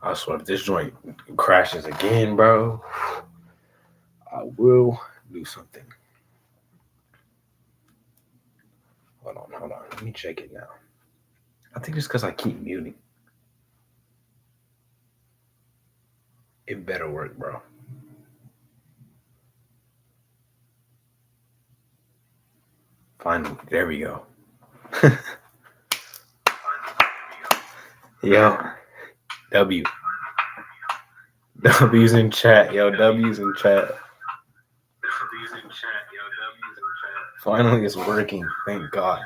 I swear, if this joint crashes again, bro, I will do something. Hold on. Let me check it now. I think it's because I keep muting. It better work, bro. Finally, there we go. Yo, W. W's in chat. Yo, W's in chat. Finally, it's working. Thank God.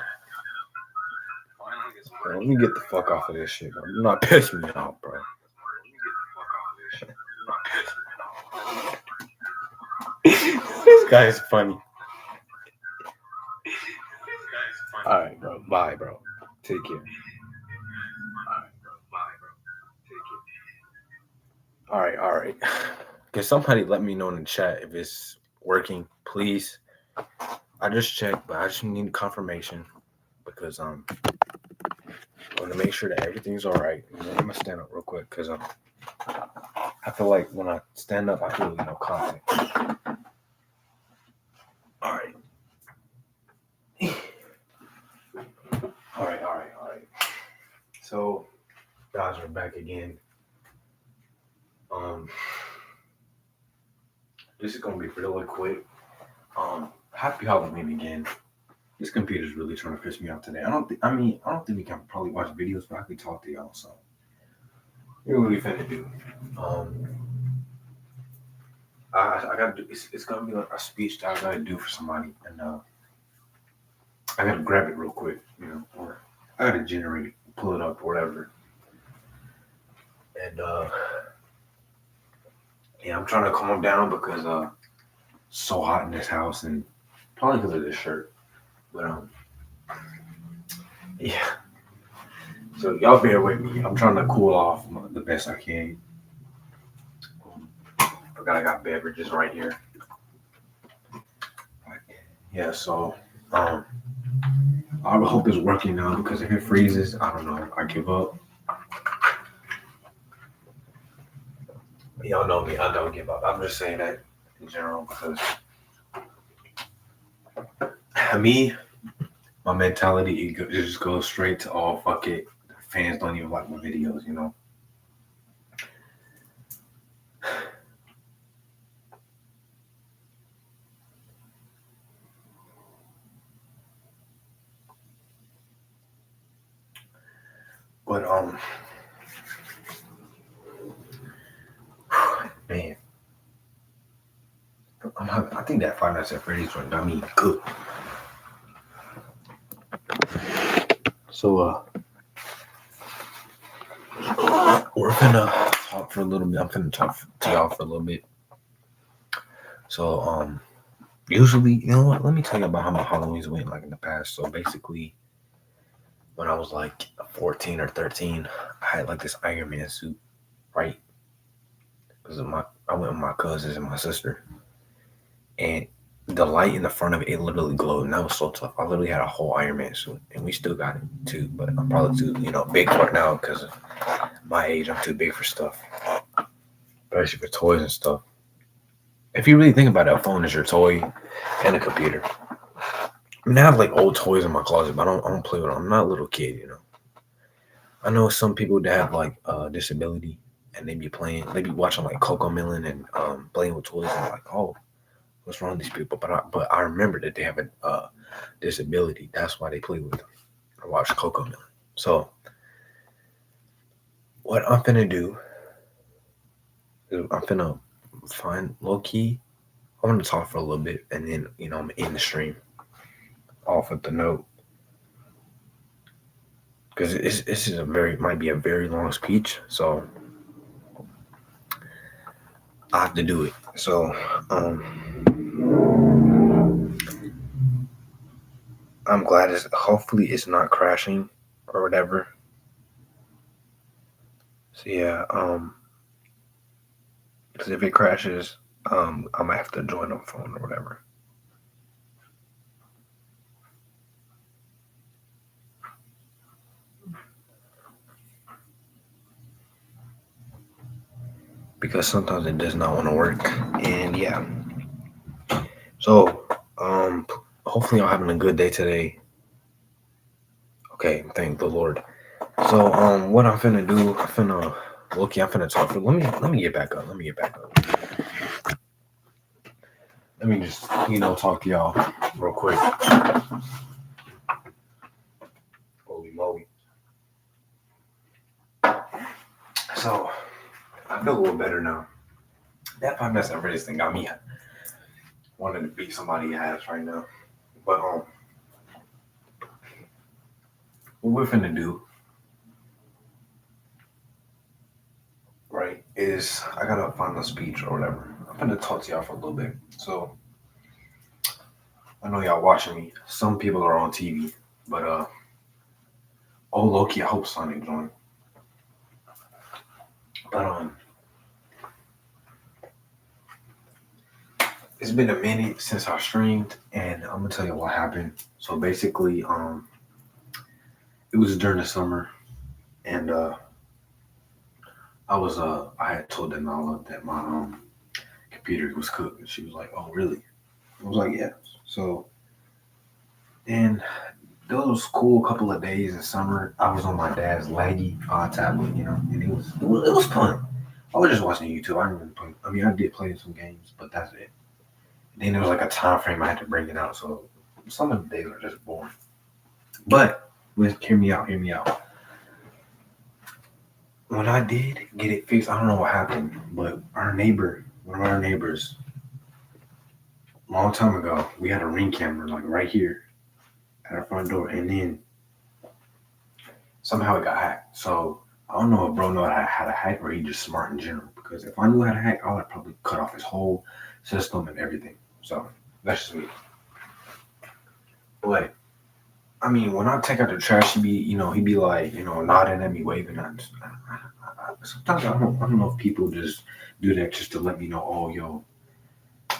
Bro, let me get the fuck off of this shit, bro. Do not piss me off, bro. This guy is funny. Alright, bro. Bye, bro. Take care. Alright. Can somebody let me know in the chat if it's working, please? I just checked, but I just need confirmation because I want to make sure that everything's alright. I'm gonna stand up real quick because I feel like when I stand up, I feel confident. All right. All right. So, guys, we're back again. This is gonna be really quick. Happy Halloween again. This computer's really trying to piss me off today. I don't think we can probably watch videos, but I could talk to y'all. So, here's what we finna do. I gotta do. It's gonna be like a speech that I gotta do for somebody, and I gotta grab it real quick, or I gotta generate it, pull it up, or whatever. And yeah, I'm trying to calm down because it's so hot in this house, and probably because of this shirt. But yeah. So y'all bear with me. I'm trying to cool off the best I can. Forgot I got beverages right here. Yeah. So I hope it's working now because if it freezes, I don't know. I give up. Y'all know me. I don't give up. I'm just saying that in general because me, my mentality it just goes straight to fuck it. Fans don't even like my videos. But man, I think that Five Nights at Freddy's joint got me good. So we're gonna talk for a little bit. I'm gonna talk to y'all for a little bit. So usually, you know what? Let me tell you about how my Halloween's went like in the past. So basically, when I was like 14 or 13, I had like this Iron Man suit, right? Because I went with my cousins and my sister, and the light in the front of it literally glowed, and that was so tough. I literally had a whole Iron Man suit, and we still got it too. But I'm probably too, big for it now because of my age. I'm too big for stuff, especially for toys and stuff. If you really think about it, a phone is your toy and a computer. I mean, I have like old toys in my closet, but I don't play with them. I'm not a little kid. I know some people that have like disability, and they be watching like Coco Melon and playing with toys, and like, oh, what's wrong with these people? But I remember that they have a disability. That's why they play with them. I watch Coco Melon. So what I'm finna do is I'm finna find low key. I want to talk for a little bit, and then I'm in the stream off with the note because this is might be a very long speech, so I have to do it. So I'm glad hopefully it's not crashing or whatever. So yeah, because if it crashes, I might have to join on phone or whatever. because sometimes it does not want to work. And yeah, so um, hopefully y'all having a good day today. Okay, thank the Lord. So what I'm finna do, I'm finna talk. Let me get back up. Let me get back up. Let me just talk to y'all real quick. Holy moly! So I feel a little better now. That 5 minutes of this thing got me wanting to beat somebody's ass right now. But what we're finna do, right, is I gotta find a speech or whatever. I'm finna talk to y'all for a little bit. So I know y'all watching me. Some people are on TV, but oh Loki, I hope Sonic joined. But it's been a minute since I streamed, and I'm gonna tell you what happened. So basically, it was during the summer, and I had told Denala that my computer was cooked, and she was like, "Oh, really?" I was like, "Yeah." So, and those cool couple of days in summer, I was on my dad's laggy tablet, and it was fun. I was just watching YouTube. I didn't really play. I mean, I did play some games, but that's it. Then there was like a time frame I had to bring it out, so some of the days are just boring. But hear me out. Hear me out. When I did get it fixed, I don't know what happened, but one of our neighbors, a long time ago, we had a ring camera like right here at our front door, and then somehow it got hacked. So I don't know if bro know how to hack or he just smart in general. Because if I knew how to hack, I would probably cut off his whole system and everything. So that's just me. But I mean, when I take out the trash, he'd be like, nodding at me, waving at me. Sometimes I don't know if people just do that just to let me know, oh, yo,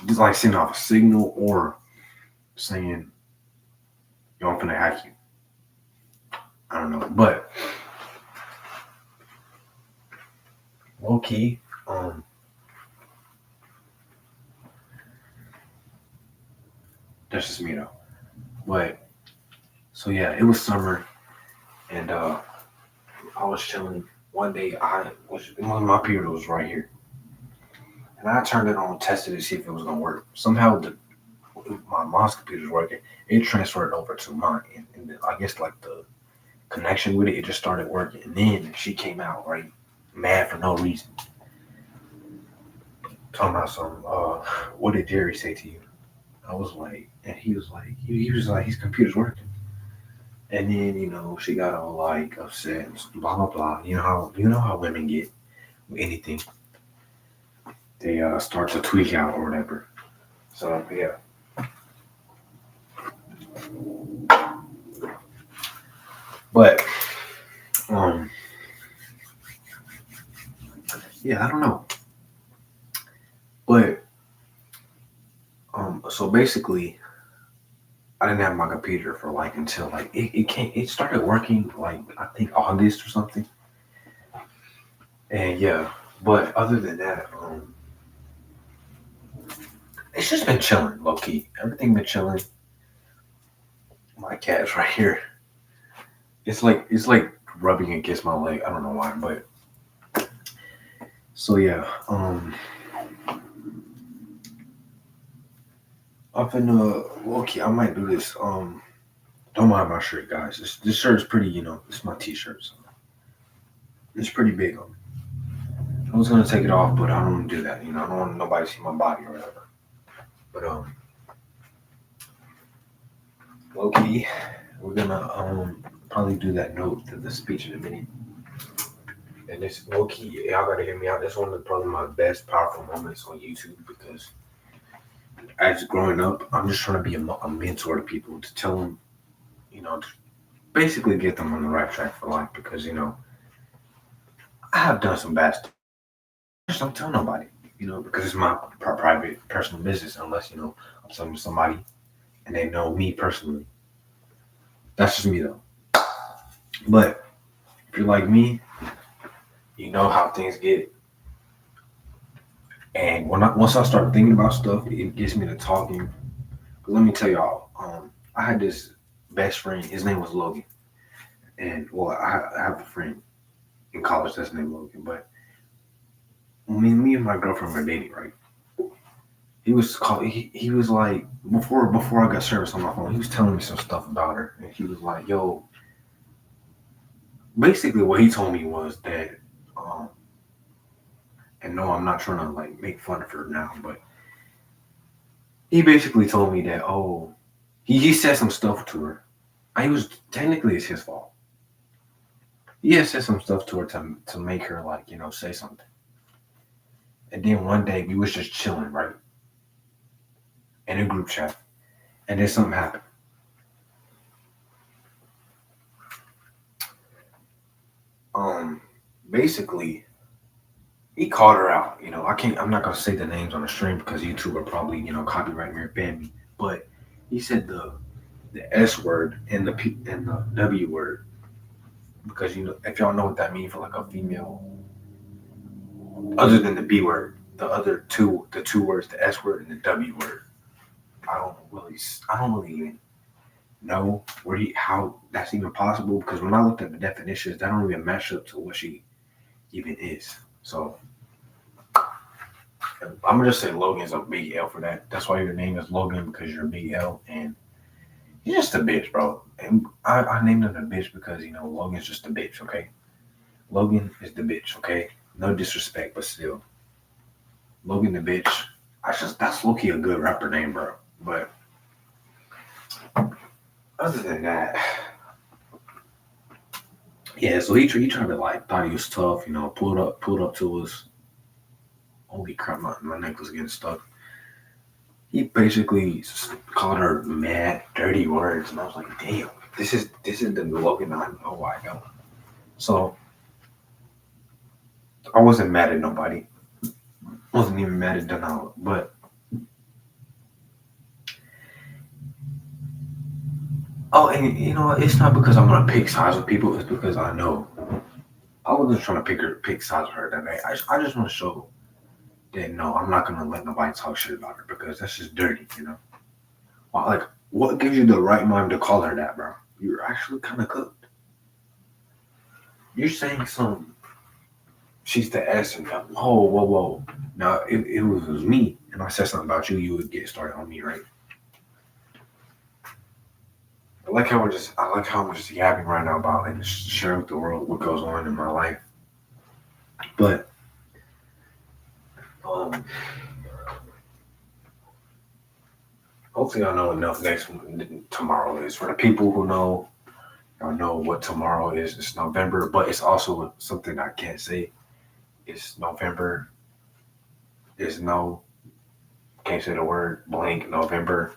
just like sending off a signal or saying, yo, I'm gonna hack you. I don't know, but low key, that's just me though. But so yeah, it was summer, and I was chilling. One day, my period was right here, and I turned it on, tested to see if it was gonna work. Somehow, my mom's computer was working. It transferred over to mine, and then I guess like the connection with it just started working. And then she came out right mad for no reason, talking about some. What did Jerry say to you? I was like, and he was like, his computer's working. And then she got all like upset, blah blah blah. You know how women get with anything. They start to tweak out or whatever. So yeah, but um yeah, I don't know. But so basically, I didn't have my computer for like until like it started working like I think August or something. And yeah, but other than that, it's just been chilling, low key. Everything been chilling. My cat's right here. It's like rubbing against my leg. I don't know why, but so yeah. Up in low key, I might do this. Don't mind my shirt, guys. This shirt is pretty. It's my t-shirt. So it's pretty big on me. I was gonna take it off, but I don't want to do that. I don't want nobody to see my body or whatever. But low key, we're gonna probably do that note to the speech in a minute. And this low key, y'all gotta hear me out. This is one of probably my best powerful moments on YouTube because as growing up, I'm just trying to be a mentor to people to tell them, to basically get them on the right track for life because I have done some bad stuff. I just don't tell nobody, because it's my private personal business unless I'm telling somebody and they know me personally. That's just me though. But if you're like me, you know how things get And once I start thinking about stuff, it gets me to talking. But let me tell y'all, I had this best friend. His name was Logan, and well, I have a friend in college that's named Logan. But me and my girlfriend were dating, right? He was like before I got service on my phone, he was telling me some stuff about her, and he was like, "Yo," basically what he told me was that, um, and no, I'm not trying to like make fun of her now, but he basically told me that, oh, he said some stuff to her. I was technically it's his fault. He had said some stuff to her to make her like say something. And then one day we was just chilling right in a group chat, and then something happened. Um, basically he called her out. I'm not gonna say the names on the stream because YouTube will probably copyright me or ban me. But he said the S word and the W word because if y'all know what that means for like a female, other than the B word, the two words, the S word and the W word. I don't really even know how that's even possible because when I looked at the definitions, that don't even match up to what she even is. So I'm gonna just say Logan's a big L for that. That's why your name is Logan because you're a big L, and he's just a bitch, bro. And I named him a bitch because Logan's just a bitch. Okay, Logan is the bitch. Okay, no disrespect, but still, Logan the bitch. That's low key a good rapper name, bro. But other than that, yeah. So he tried to like thought he was tough. Pulled up to us. Holy crap, my neck was getting stuck. He basically called her mad, dirty words, and I was like, damn, this is the Logan I know I know. So I wasn't mad at nobody. I wasn't even mad at Donald. But and it's not because I'm gonna pick sides with people. It's because I know I wasn't trying to pick sides with her that day. I just want to show that no, I'm not gonna let nobody talk shit about her because that's just dirty. Like, what gives you the right mind to call her that, bro? You're actually kind of cooked. You're saying some. She's the S and whoa, whoa, whoa. Now, if it was me and I said something about you, you would get started on me, right? I like how I'm just yapping right now about and sharing with the world what goes on in my life. But um, hopefully, I know enough next tomorrow is for the people who know. I know what tomorrow is. It's November, but it's also something I can't say. It's November. It's no can't say the word blank November.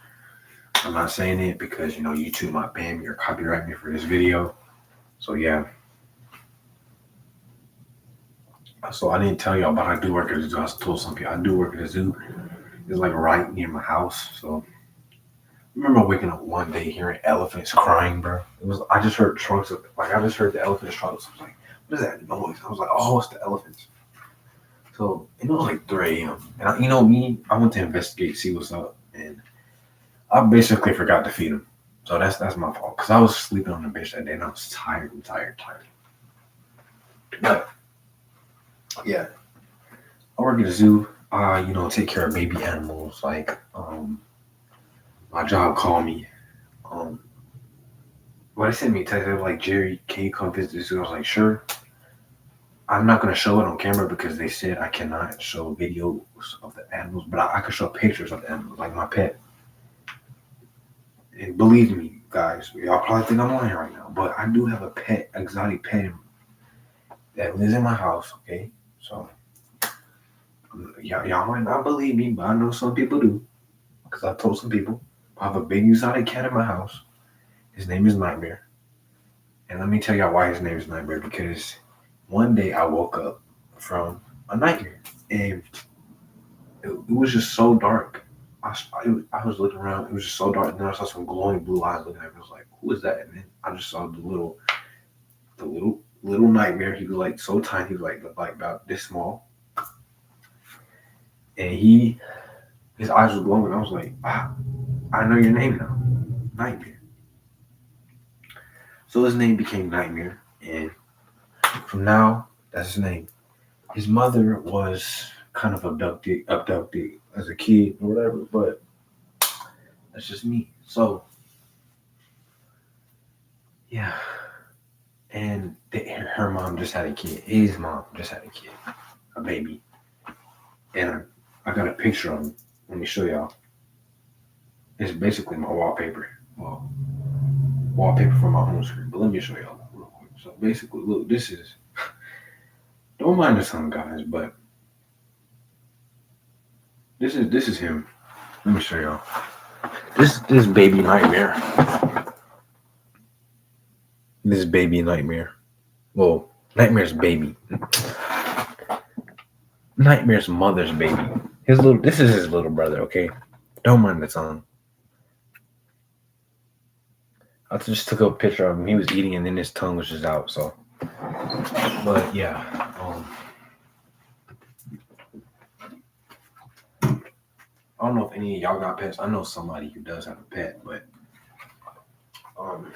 I'm not saying it because YouTube might ban me or copyright me for this video. So yeah. So I didn't tell y'all, but I do work at a zoo. I told some people I do work at a zoo. It's like right near my house. So I remember waking up one day hearing elephants crying, bro. I just heard trunks of I just heard the elephants trunks. I was like, what is that noise? I was like, oh, it's the elephants. So it was like 3 a.m. And I went to investigate, see what's up, and I basically forgot to feed them. So that's my fault because I was sleeping on the bench that day and I was tired. I'm tired. But yeah, I work at a zoo. Take care of baby animals. Like my job called me. Um, they sent me a text. They were like, Jerry, can you come visit the zoo? I was like, sure. I'm not gonna show it on camera because they said I cannot show videos of the animals, but I could show pictures of the animals, like my pet. And believe me, guys, y'all probably think I'm lying right now, but I do have a pet, exotic pet that lives in my house. Okay, so y'all might not believe me, but I know some people do because I told some people I have a big exotic cat in my house. His name is Nightmare, and let me tell y'all why his name is Nightmare. Because one day I woke up from a nightmare, and it was just so dark. I was looking around. It was just so dark, and then I saw some glowing blue eyes looking at me. I was like, "Who is that?" And then I just saw the little nightmare. He was like so tiny. He was like about this small. and his eyes was glowing. I was like, I know your name now, Nightmare. So his name became Nightmare, and from now, that's his name. His mother was kind of abducted as a kid or whatever, but that's just me. So yeah, and her mom just had a kid. His mom just had a kid, a baby, and I got a picture of him. Let me show y'all. It's basically my wallpaper. Well, wallpaper for my home screen. But let me show y'all real quick. So basically, look, this is. Don't mind the sun, guys, but this is him. Let me show y'all. This baby Nightmare. This baby Nightmare. Well, Nightmare's baby. Nightmare's mother's baby. This is his little brother, okay? Don't mind the tongue. I just took a picture of him. He was eating and then his tongue was just out, so but yeah. I don't know if any of y'all got pets. I know somebody who does have a pet, but um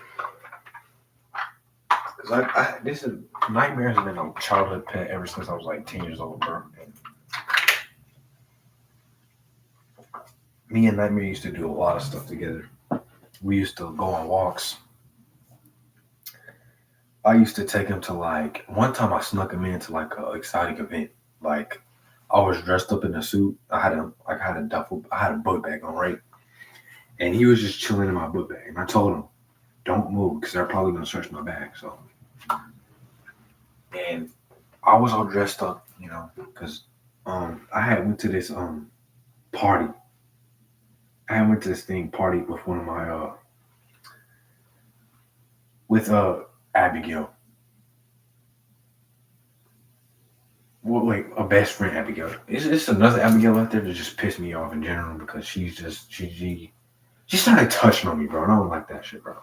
this is Nightmare has been a childhood pet ever since I was like 10 years old, bro. And me and Nightmare used to do a lot of stuff together. We used to go on walks. I used to take him to like one time I snuck him into like a exciting event. Like I was dressed up in a suit. I had a book bag on, right? And he was just chilling in my book bag. And I told him, don't move because they're probably gonna search my bag. So and I was all dressed up, because I had went to this party. I had went to this thing party with one of my with Abigail. Well, like a best friend Abigail. It's another Abigail out there that just pissed me off in general because she started touching on me, bro. And I don't like that shit, bro.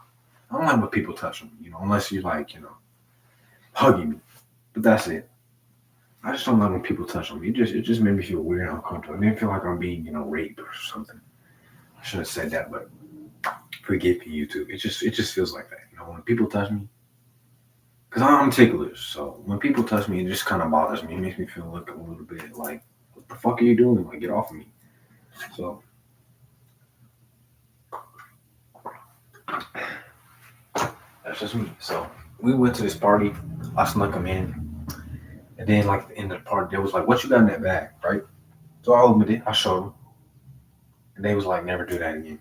I don't like when people touch on me, unless you like, hugging me. But that's it. I just don't like when people touch on me. It just made me feel weird and uncomfortable. It made me feel like I'm being, raped or something. I shouldn't have said that, but forgive me, YouTube. It just feels like that. When people touch me, because I'm ticklish. So when people touch me, it just kind of bothers me. It makes me feel like a little bit like, what the fuck are you doing? Like, get off of me. So that's just me. So we went to this party. I snuck him in. And then, like, at the end of the party, they was like, what you got in that bag, right? So I opened it. I showed them. And they was like, never do that again.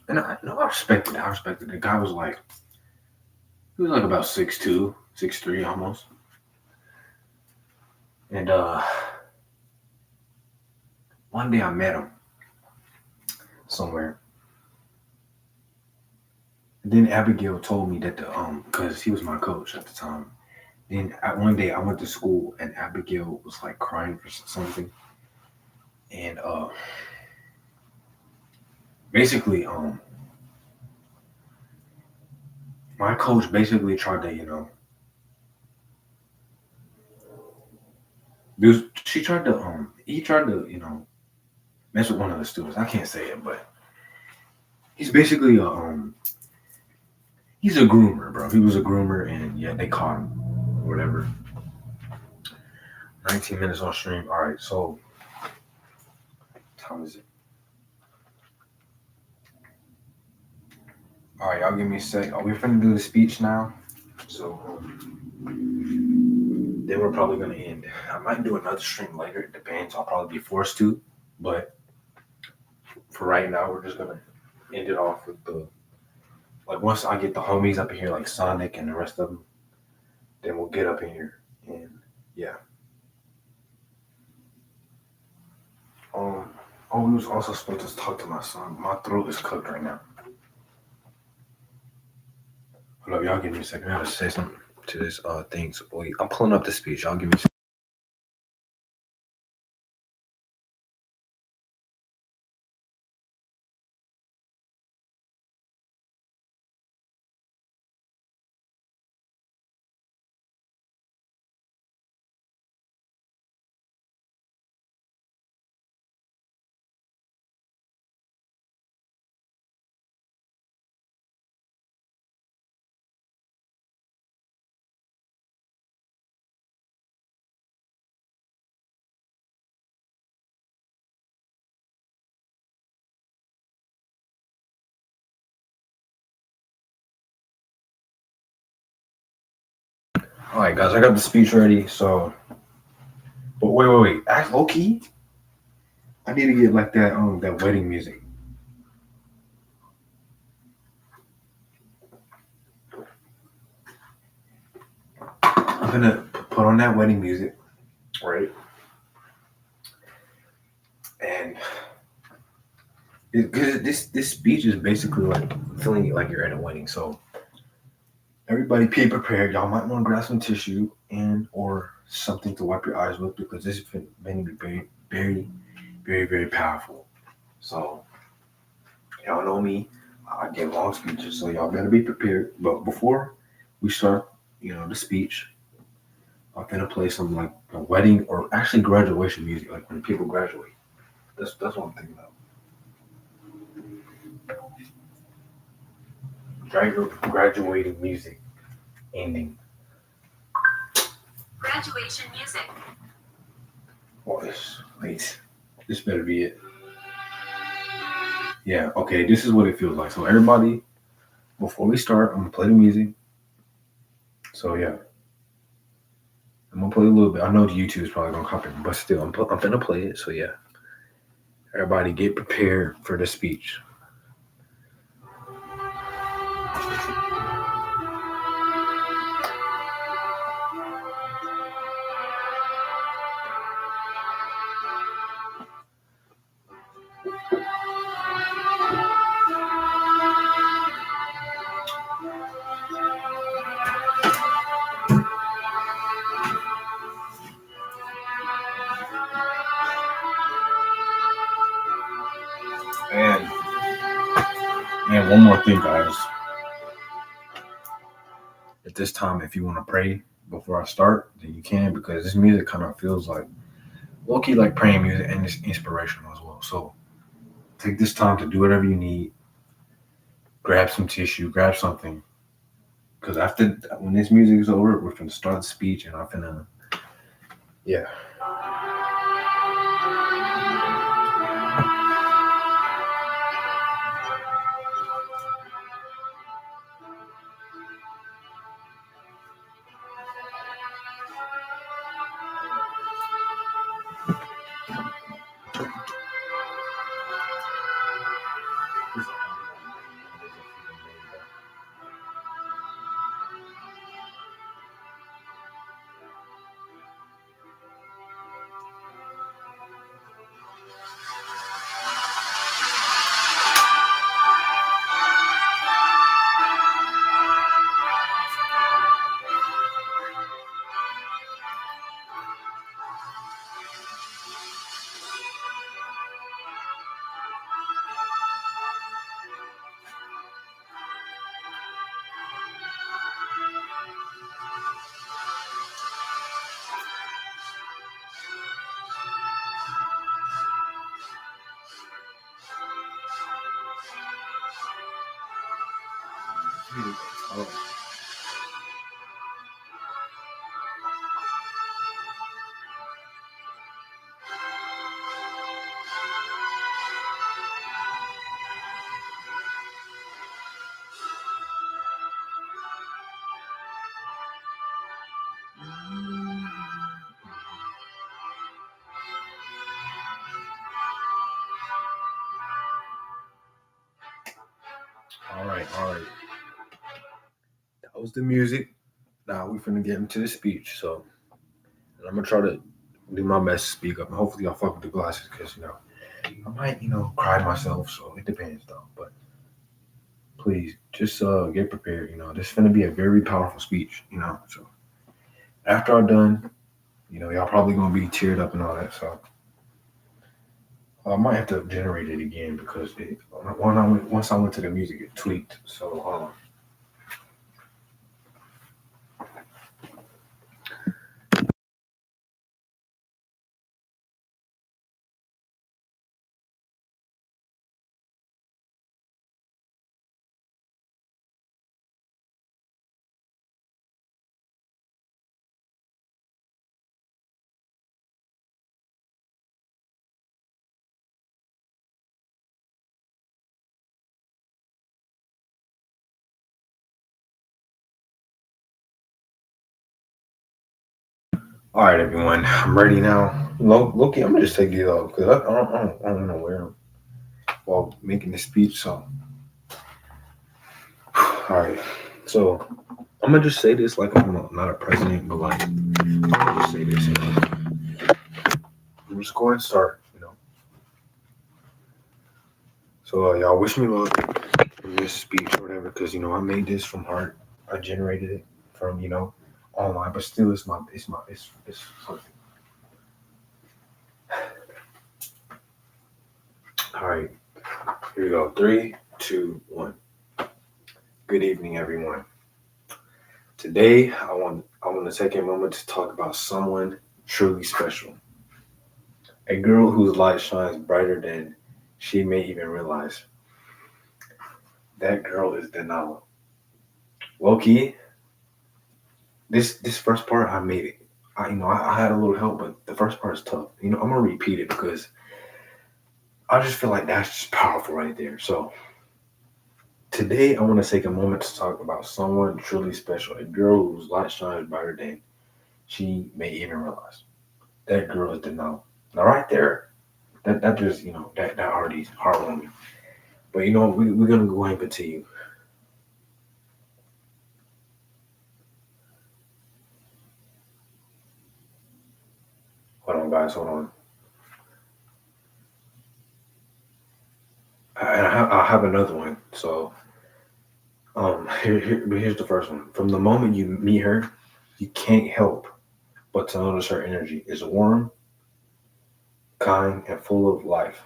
And I respected it. I respected it. The guy was like, he was like about 6'2", 6'3", almost. And one day I met him somewhere. And then Abigail told me that because he was my coach at the time. Then one day I went to school and Abigail was like crying for something. And basically, my coach basically tried to, he tried to, mess with one of the students. I can't say it, but he's basically he's a groomer, bro. He was a groomer, and yeah, they caught him, whatever. 19 minutes on stream. All right, so what time is it? All right, y'all give me a sec. Are we finna do the speech now? So then we're probably gonna end. I might do another stream later. It depends. I'll probably be forced to, but for right now, we're just gonna end it off with the like once I get the homies up in here, like Sonic and the rest of them, then we'll get up in here and yeah. We was also supposed to talk to my son. My throat is cooked right now. Hold up, y'all give me a second. I gotta say something to this thing. So, wait, I'm pulling up the speech. Y'all give me a second. All right, guys, I got the speech ready. So, but wait. Act low key. I need to get like that wedding music. I'm gonna put on that wedding music, right? And because this speech is basically like feeling like you're at a wedding. So everybody, be prepared. Y'all might want to grab some tissue and or something to wipe your eyes with because this is going to be very powerful. So y'all know me. I give long speeches, so y'all better be prepared. But before we start, the speech, I'm gonna play some like a wedding or actually graduation music, like when people graduate. That's what I'm thinking of. Graduating music ending. Graduation music. Wait. This better be it. Yeah, okay, this is what it feels like. So everybody, before we start, I'm gonna play the music. So yeah, I'm gonna play a little bit. I know the YouTube is probably gonna copy me, but still, I'm gonna play it. So yeah, everybody get prepared for the speech. And one more thing, guys. At this time, if you want to pray before I start, then you can because this music kind of feels like low key like praying music and it's inspirational as well. So take this time to do whatever you need. Grab some tissue, grab something. Because after when this music is over, we're gonna start the speech, and I'm gonna, yeah. All right. That was the music. Now we're gonna get into the speech. So and I'm gonna try to do my best to speak up, and hopefully I'll fuck with the glasses because I might cry myself. So it depends though. But please just get prepared. This is gonna be a very powerful speech. So after I'm done, y'all probably gonna be teared up and all that. So I might have to generate it again because once I went to the music, it tweaked. So All right, everyone, I'm ready now. Loki, I'm gonna just take these off because I don't want to wear them while making this speech. So, all right, so I'm gonna just say this like I'm not a president, but like I'm gonna just say this. I'm just going to start. So, y'all wish me luck in this speech or whatever, because I made this from heart. I generated it from online, but still, it's something. All right, here we go. Three, two, one. Good evening, everyone. Today, I want to take a moment to talk about someone truly special. A girl whose light shines brighter than she may even realize. That girl is Denala. Loki, this first part I made it. I had a little help, but the first part is tough. I'm gonna repeat it because I just feel like that's just powerful right there. So today, I want to take a moment to talk about someone truly special. A girl whose light shines brighter than she may even realize. That girl is Denala. Now, right there, that just that already heartwarming. But we're gonna go ahead and continue. Hold on, guys. Hold on. I have another one. So but here's the first one. From the moment you meet her, you can't help but to notice her energy is warm, kind, and full of life.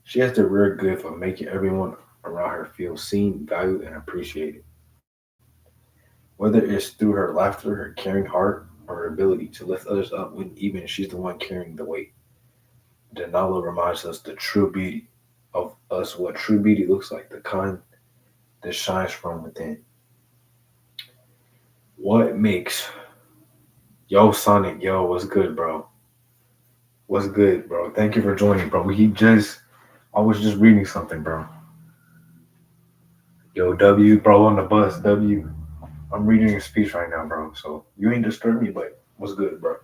She has the rare gift of making everyone around her feel seen, valued, and appreciated. Whether it's through her laughter, her caring heart, or her ability to lift others up when even she's the one carrying the weight. Denala reminds us the true beauty of us, what true beauty looks like, the kind that shines from within. What makes Yo Sonic, yo, what's good, bro? What's good, bro? Thank you for joining, bro. I was just reading something, bro. Yo, W, bro, on the bus, W. I'm reading a speech right now, bro. So you ain't disturb me, but what's good, bro?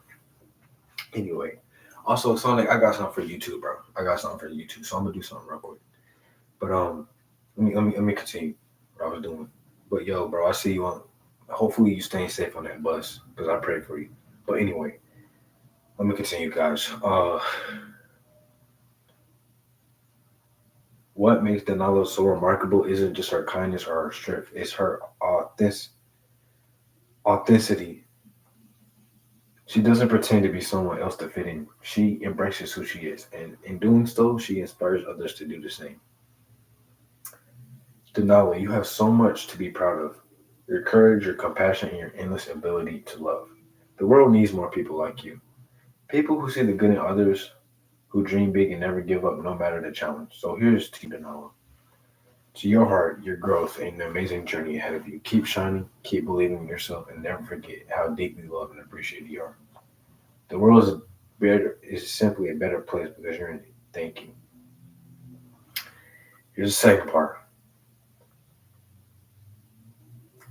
Anyway, also Sonic, I got something for you too, bro. I got something for you too. So I'm gonna do something real quick. But let me continue what I was doing. But yo, bro, I see you on. Hopefully you staying safe on that bus because I pray for you. But anyway, let me continue, guys. What makes Denalo so remarkable isn't just her kindness or her strength; it's her authenticity. She doesn't pretend to be someone else to fit in. She embraces who she is, and in doing so, she inspires others to do the same. Denali, you have so much to be proud of. Your courage, your compassion, and your endless ability to love. The world needs more people like you. People who see the good in others, who dream big and never give up no matter the challenge. So here's to you, Denali. To your heart, your growth, and the amazing journey ahead of you. Keep shining, keep believing in yourself, and never forget how deeply loved and appreciated you are. The world is simply a better place because you're in it. Thank you. Here's the second part.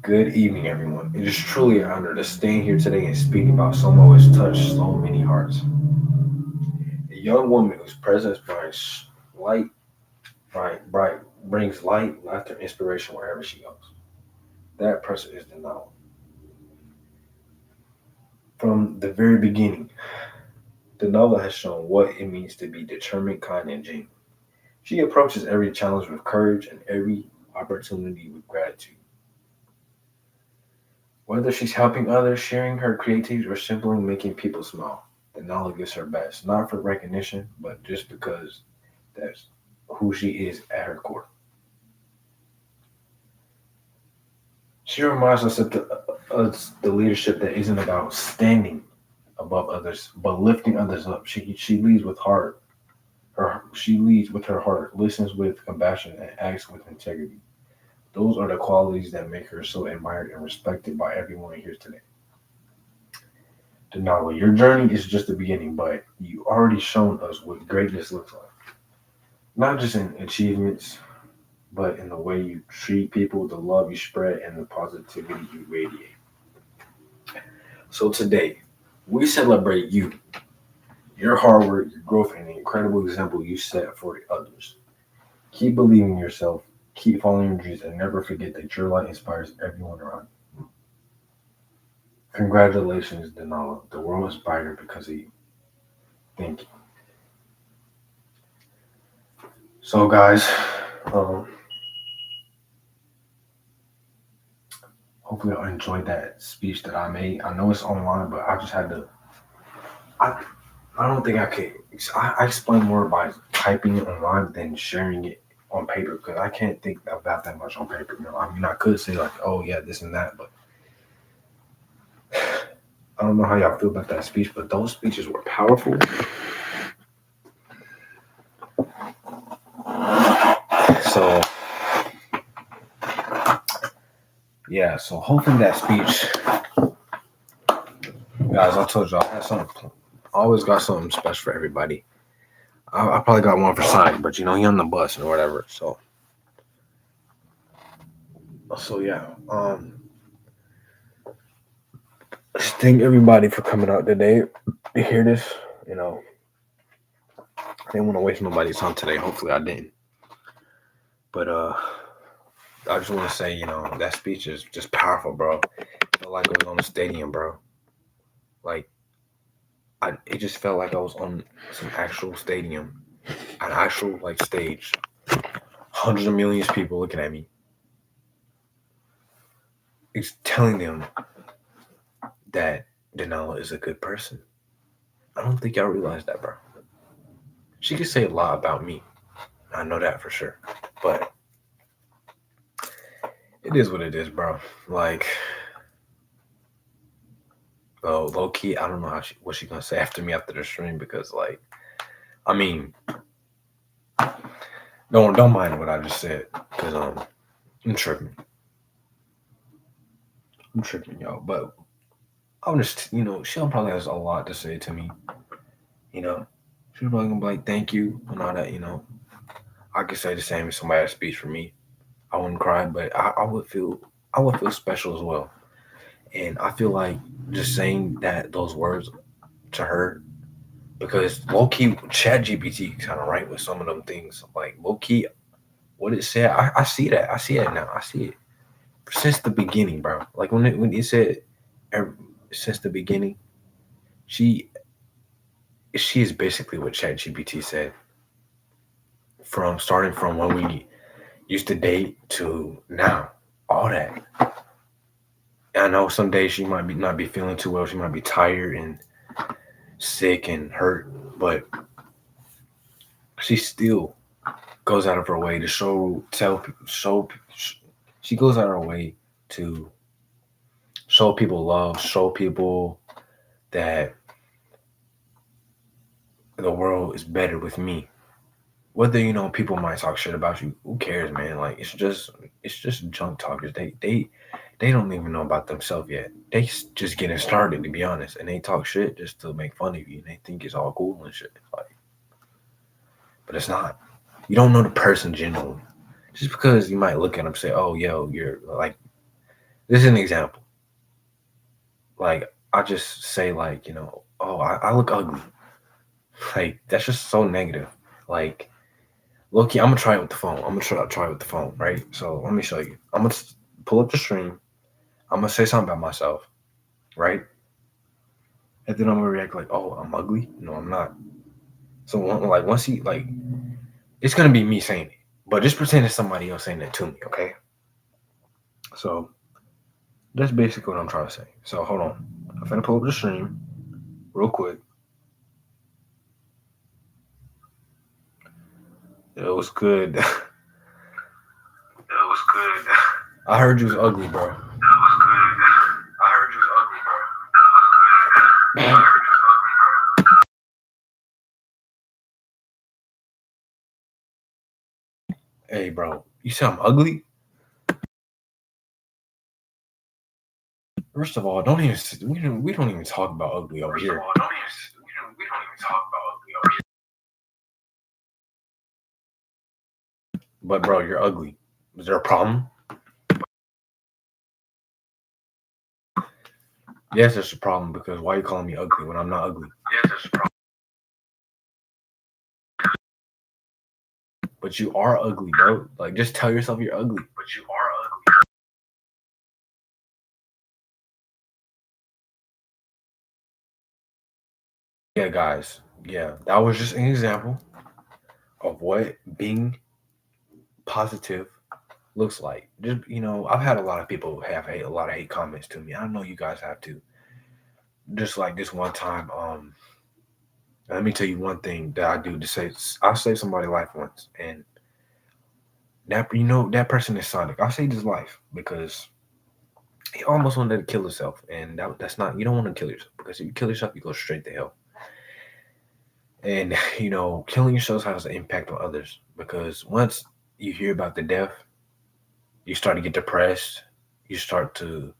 Good evening, everyone. It is truly an honor to stand here today and speak about someone who has touched so many hearts. A young woman whose presence brings light, bright, brings light, laughter, inspiration wherever she goes. That person is the novel. From the very beginning, the novel has shown what it means to be determined, kind, and genuine. She approaches every challenge with courage and every opportunity with gratitude. Whether she's helping others, sharing her creativity, or simply making people smile, the knowledge gives her best, not for recognition, but just because that's who she is at her core. She reminds us of the leadership that isn't about standing above others, but lifting others up. She leads with heart. She leads with her heart, listens with compassion, and acts with integrity. Those are the qualities that make her so admired and respected by everyone here today. Denali, your journey is just the beginning, but you already shown us what greatness looks like. Not just in achievements, but in the way you treat people, the love you spread, and the positivity you radiate. So today, We celebrate you, your hard work, your growth, and the incredible example you set for others. Keep believing in yourself, keep following your dreams, and never forget that your light inspires everyone around you. Congratulations, Denala. The world is brighter because of you. Thank you. So, guys, um, hopefully, I enjoyed that speech that I made. I know it's online, but I just had to. I, I don't think I could. I explain more by typing it online than sharing it on paper because I can't think about that much on paper. I mean, I could say like, oh yeah, this and that, but I don't know how y'all feel about that speech. But those speeches were powerful. So yeah, so hopefully that speech, guys. I told y'all I had something. I always got something special for everybody. I probably got one for Sonic, but he on the bus or whatever. So yeah. Thank everybody for coming out today to hear this. You know, I didn't want to waste nobody's time today. Hopefully, I didn't. But I just want to say, that speech is just powerful, bro. I felt like I was on the stadium, bro. Like, it just felt like I was on some actual stadium, an actual like stage, hundreds of millions of people looking at me. It's telling them that Denala is a good person. I don't think y'all realize that, bro. She could say a lot about me. I know that for sure. But it is what it is, bro. Like, low key, I don't know what she gonna say after me after the stream because, like, I mean, don't mind what I just said because I'm tripping. I'm tripping, y'all. But I'm just, she'll probably has a lot to say to me. You know, she's probably gonna be like, "Thank you," and all that. I could say the same if somebody had a speech for me. I wouldn't cry, but I would feel special as well. And I feel like just saying those words to her because low key Chat GPT kind of right with some of them things. Like low key, what it said, I see that. I see it now. I see it since the beginning, bro. Like when it said since the beginning, she she is basically what Chat GPT said from starting from when we used to date to now. All that. I know some days she might be not be feeling too well. She might be tired and sick and hurt, but she still goes out of her way to she goes out of her way to show people love, show people that the world is better with me. Whether people might talk shit about you, who cares, man? Like it's just junk talkers. They don't even know about themselves yet. They just getting started, to be honest, and they talk shit just to make fun of you, and they think it's all cool and shit. Like, but it's not. You don't know the person genuinely. Just because you might look at them and say, "Oh, yo, you're like," this is an example. Like I just say, like, "Oh, I look ugly." Like that's just so negative. Like, look, I'm gonna try it with the phone. I'm gonna try it with the phone, right? So let me show you. I'm gonna pull up the stream. I'm gonna say something about myself, right? And then I'm gonna react like, "Oh, I'm ugly." No, I'm not. So once he like, it's gonna be me saying it, but just pretend it's somebody else saying it to me, okay? So that's basically what I'm trying to say. So hold on, I'm gonna pull up the stream real quick. It was good. It was good. I heard you was ugly, bro. It was good. I heard you was ugly, bro. Hey, bro, you say I'm ugly? First of all, don't even we don't even talk about ugly over here. First of all, we don't even talk about ugly over here. But bro, you're ugly. Is there a problem? Yes, that's a problem because why are you calling me ugly when I'm not ugly? But you are ugly, bro. Like, just tell yourself you're ugly. Yeah, guys. Yeah, that was just an example of what being positive looks like. Just I've had a lot of people have a lot of hate comments to me. I know you guys have too. Just like this one time, let me tell you one thing that I do to say I saved somebody's life once, and that person is Sonic. I saved his life because he almost wanted to kill himself, and that's not you don't want to kill yourself because if you kill yourself, you go straight to hell. And killing yourself has an impact on others because once you hear about the death, you start to get depressed. You start to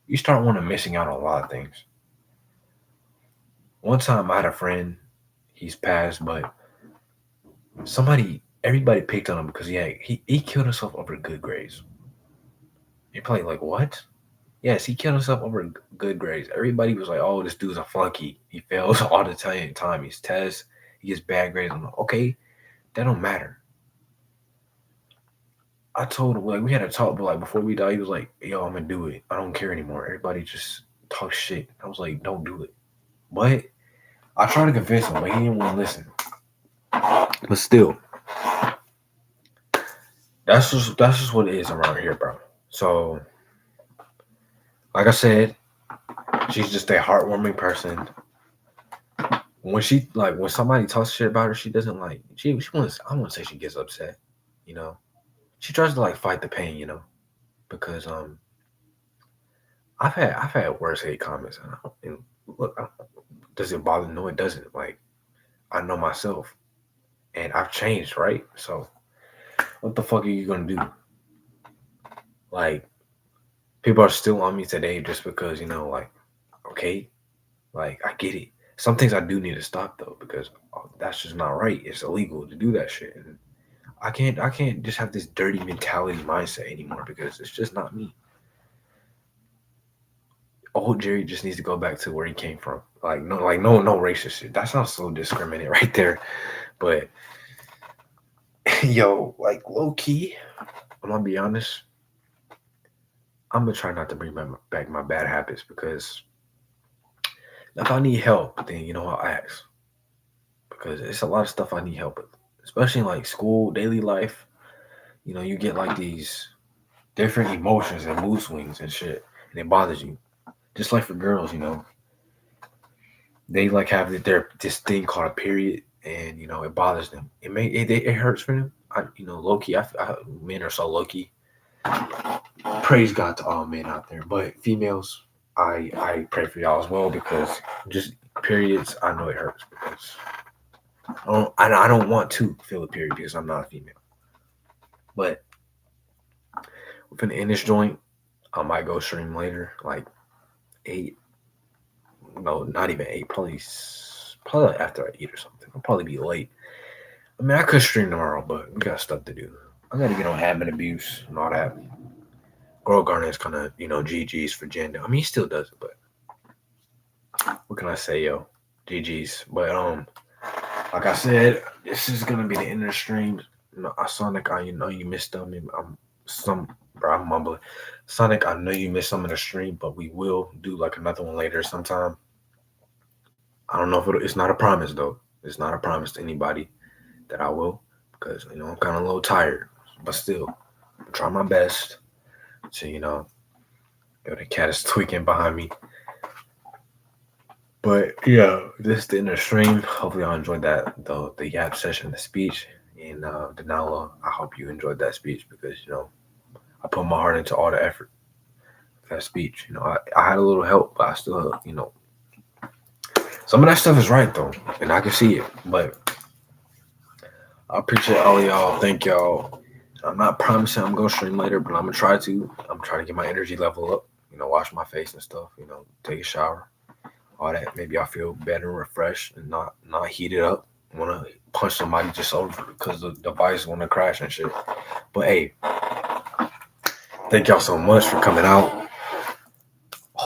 you start wanting missing out on a lot of things. One time I had a friend, he's passed, but everybody picked on him because he killed himself over good grades. You're probably like, what? Yes, he killed himself over good grades. Everybody was like, oh, this dude's a flunky. He fails all the time. He's tests. He gets bad grades. I'm like, okay, that don't matter. I told him, like, we had a talk, but like before we died, he was like, yo, I'm gonna do it. I don't care anymore. Everybody just talk shit. I was like, don't do it. But I tried to convince him, but he didn't want to listen. But still, that's just what it is around here, bro. So, like I said, she's just a heartwarming person. When somebody talks shit about her, she doesn't like she wants I won't say she gets upset, you know. She tries to like fight the pain, because I've had worse hate comments, and look, does it bother? No, it doesn't. Like, I know myself, and I've changed, right? So what the fuck are you gonna do? Like, people are still on me today just because like, okay, like I get it. Some things I do need to stop though because that's just not right. It's illegal to do that shit. And I can't just have this dirty mentality mindset anymore because it's just not me. Old Jerry just needs to go back to where he came from. No racist shit. That sounds so discriminate right there. But yo, like low key, I'm gonna be honest. I'm gonna try not to bring back my bad habits because if I need help, then I'll ask because it's a lot of stuff I need help with, especially in like school, daily life. You get like these different emotions and mood swings and shit, and it bothers you. Just like for girls, they like have this thing called a period, and it bothers them. It hurts for them. Low key, men are so low key. Praise God to all men out there, but females, I pray for y'all as well because just periods, I know it hurts because I don't want to feel a period because I'm not a female. But within the this joint, I might go stream later, like 8. No, not even 8. Probably after I eat or something. I'll probably be late. I mean, I could stream tomorrow, but we got stuff to do. I gotta get on admin abuse and all that. Girl Garnet's kind of GG's for gender. I mean, he still does it, but what can I say, yo? GG's. But like I said, this is gonna be the end of the stream. Sonic, I know you missed them. I'm mumbling. Sonic, I know you missed some of the stream, but we will do like another one later sometime. I don't know if it's not a promise though. It's not a promise to anybody that I will because I'm kind of a little tired, but still, I'll try my best to yo, the cat is tweaking behind me. But yeah, this is the end of the stream. Hopefully, I enjoyed the Yap session, the speech, and Denala. I hope you enjoyed that speech because I put my heart into all the effort of that speech. I had a little help, but I still some of that stuff is right though, and I can see it. But I appreciate all of y'all. Thank y'all. I'm not promising I'm gonna stream later, but I'm gonna try to. I'm trying to get my energy level up. Wash my face and stuff. Take a shower, all that. Maybe I feel better, refreshed, and not heated up. Want to punch somebody just over because the device want to crash and shit. But hey, thank y'all so much for coming out.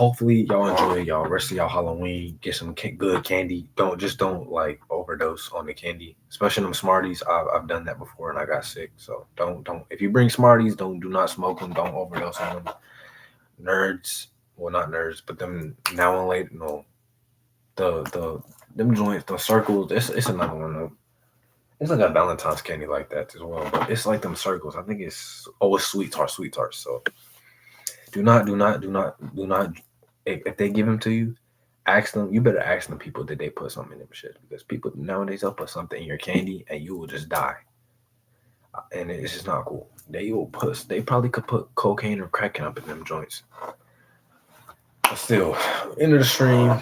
hopefully y'all enjoy y'all rest of y'all Halloween. Get some good candy. Don't like overdose on the candy, especially them Smarties. I've done that before and I got sick. So don't if you bring Smarties, do not smoke them. Don't overdose on them. Nerds, well not nerds, but them now and later, no, the them joints, the circles. It's another one though. It's like a Valentine's candy like that as well, but it's like them circles. I think it's sweet tarts. So do not. If they give them to you, ask them. You better ask them people did they put something in them shit because people nowadays they'll put something in your candy and you will just die, and it's just not cool. They probably could put cocaine or cracking up in them joints. But still, end of the stream.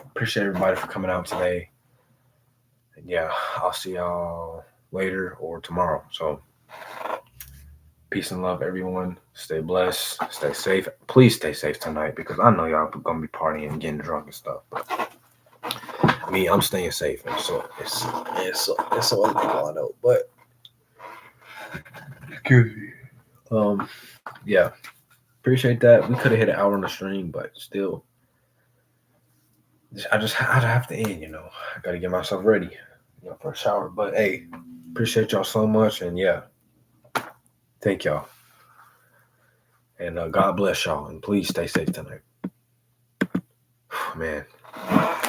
Appreciate everybody for coming out today. And yeah, I'll see y'all later or tomorrow. So peace and love, everyone. Stay blessed. Stay safe. Please stay safe tonight because I know y'all gonna be partying and getting drunk and stuff. But me, I'm staying safe, and so it's so ugly going out. But excuse me. Yeah, appreciate that. We could have hit an hour on the stream, but still, I'd have to end. I gotta get myself ready, for a shower. But hey, appreciate y'all so much, and yeah, thank y'all. And God bless y'all. And please stay safe tonight. Man.